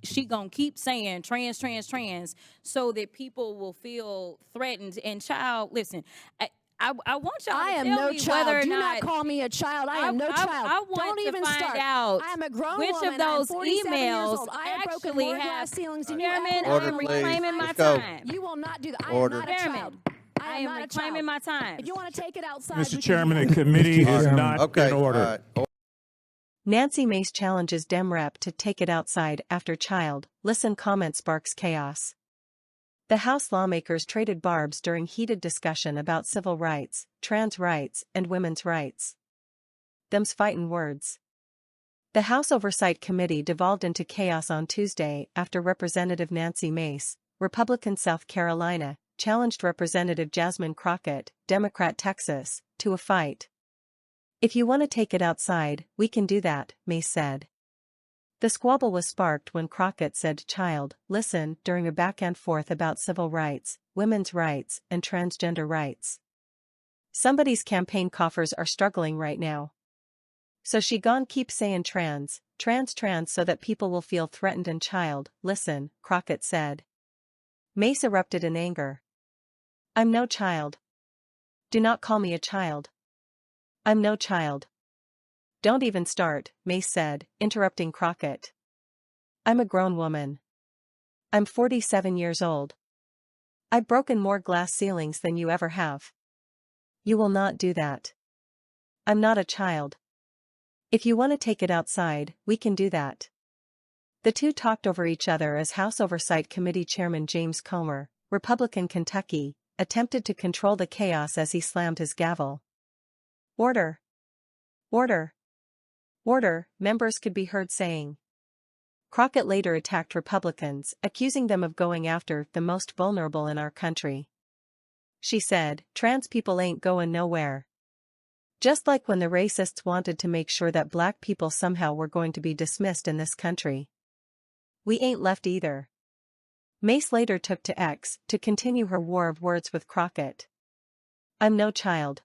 she gonna keep saying trans, trans, trans, so that people will feel threatened. And child, listen, I want y'all to tell me whether or Do not. not call me a child. I am no child. I want Don't to even find start. out I am a grown which woman. of those I am 47 years emails old. I have broken actually more have. glass ceilings than you Chairman, ever I Order, am please. reclaiming my Let's go. time. You will not do that. I Order. am not a Chairman, child. I am not a reclaiming child. my time. If you want to take it outside, Mr. we can do Chairman, that. the committee is Chairman. not Okay. in order. All right. Nancy Mace challenges Dem Rep to take it outside after child listen comment sparks chaos. The House lawmakers traded barbs during heated discussion about civil rights, trans rights, and women's rights. Them's fightin' words. The House Oversight Committee devolved into chaos on Tuesday after Representative Nancy Mace, Republican South Carolina, challenged Representative Jasmine Crockett, Democrat Texas, to a fight. If you want to take it outside, we can do that, Mace said. The squabble was sparked when Crockett said child, listen, during a back-and-forth about civil rights, women's rights, and transgender rights. Somebody's campaign coffers are struggling right now. So she gon' keep saying trans, so that people will feel threatened and child, listen, Crockett said. Mace erupted in anger. I'm no child. Do not call me a child. I'm no child. Don't even start, Mace said, interrupting Crockett. I'm a grown woman. I'm 47 years old. I've broken more glass ceilings than you ever have. You will not do that. I'm not a child. If you want to take it outside, we can do that. The two talked over each other as House Oversight Committee Chairman James Comer, Republican Kentucky, attempted to control the chaos as he slammed his gavel. Order. Order. Order, members could be heard saying. Crockett later attacked Republicans, accusing them of going after the most vulnerable in our country. She said, trans people ain't going nowhere. Just like when the racists wanted to make sure that black people somehow were going to be dismissed in this country. We ain't left either. Mace later took to X to continue her war of words with Crockett. I'm no child.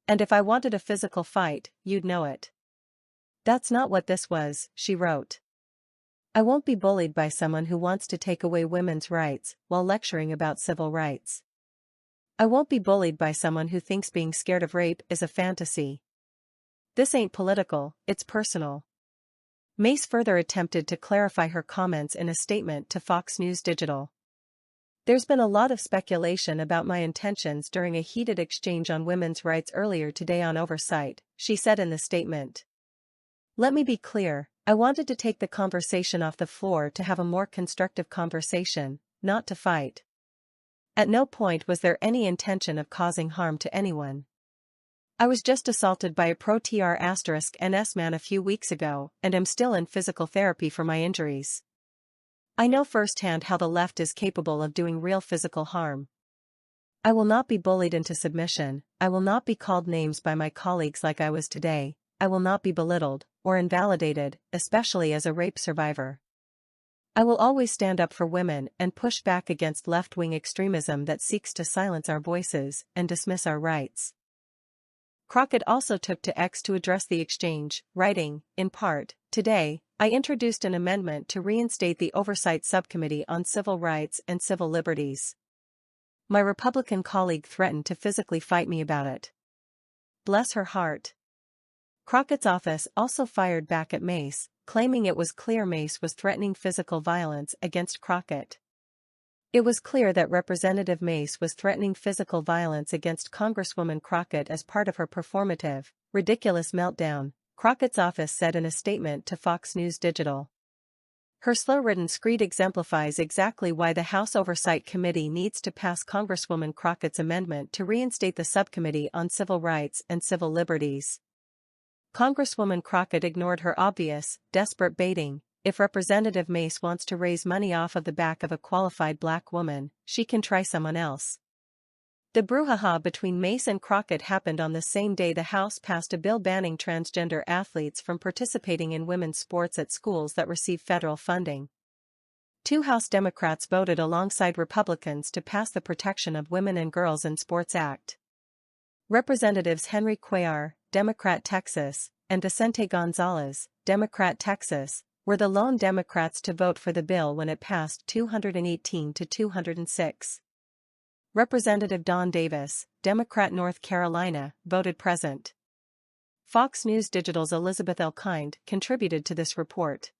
And if I wanted a physical fight, you'd know it. That's not what this was, she wrote. I won't be bullied by someone who wants to take away women's rights while lecturing about civil rights. I won't be bullied by someone who thinks being scared of rape is a fantasy. This ain't political, it's personal. Mace further attempted to clarify her comments in a statement to Fox News Digital. There's been a lot of speculation about my intentions during a heated exchange on women's rights earlier today on Oversight, she said in the statement. Let me be clear, I wanted to take the conversation off the floor to have a more constructive conversation, not to fight. At no point was there any intention of causing harm to anyone. I was just assaulted by a pro-R-S-C man a few weeks ago and am still in physical therapy for my injuries. I know firsthand how the left is capable of doing real physical harm. I will not be bullied into submission, I will not be called names by my colleagues like I was today, I will not be belittled or invalidated, especially as a rape survivor. I will always stand up for women and push back against left-wing extremism that seeks to silence our voices and dismiss our rights. Crockett also took to X to address the exchange, writing, in part, today, I introduced an amendment to reinstate the Oversight Subcommittee on Civil Rights and Civil Liberties. My Republican colleague threatened to physically fight me about it. Bless her heart. Crockett's office also fired back at Mace, claiming it was clear Mace was threatening physical violence against Crockett. It was clear that Representative Mace was threatening physical violence against Congresswoman Crockett as part of her performative, ridiculous meltdown, Crockett's office said in a statement to Fox News Digital. Her slow-written screed exemplifies exactly why the House Oversight Committee needs to pass Congresswoman Crockett's amendment to reinstate the Subcommittee on Civil Rights and Civil Liberties. Congresswoman Crockett ignored her obvious, desperate baiting. If Representative Mace wants to raise money off of the back of a qualified black woman, she can try someone else. The brouhaha between Mace and Crockett happened on the same day the House passed a bill banning transgender athletes from participating in women's sports at schools that receive federal funding. Two House Democrats voted alongside Republicans to pass the Protection of Women and Girls in Sports Act. Representatives Henry Cuellar, Democrat Texas, and Vicente Gonzalez, Democrat Texas, were the lone Democrats to vote for the bill when it passed 218 to 206. Representative Don Davis, Democrat North Carolina, voted present. Fox News Digital's Elizabeth Elkind contributed to this report.